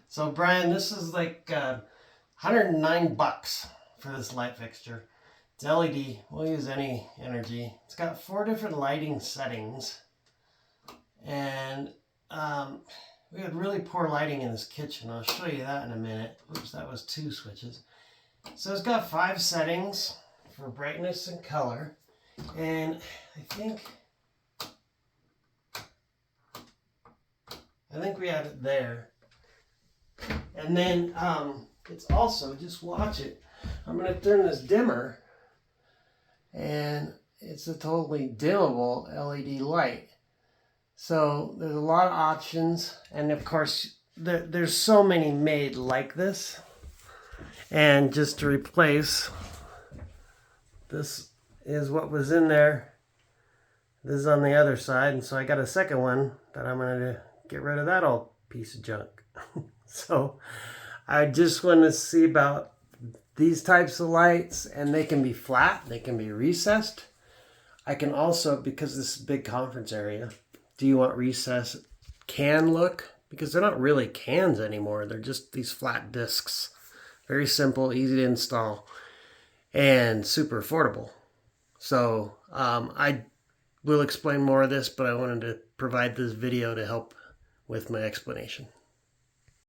So Brian, this is like $109 for this light fixture. It's LED. We'll use any energy. It's got 4 different lighting settings, and we had really poor lighting in this kitchen. I'll show you that in a minute. Oops, that was 2 switches. So it's got 5 settings for brightness and color, and I think we have it there. And then it's also, just watch it. I'm going to turn this dimmer, and it's a totally dimmable LED light. So there's a lot of options, and of course there's so many made like this. And just to replace, this is what was in there. This is on the other side, and so I got a second one that I'm going to get rid of that old piece of junk. So I just want to see about these types of lights, and they can be flat, they can be recessed. I can also, because this is a big conference area, do you want recessed can look? Because they're not really cans anymore. They're just these flat discs. Very simple, easy to install, and super affordable. So I will explain more of this, but I wanted to provide this video to help with my explanation.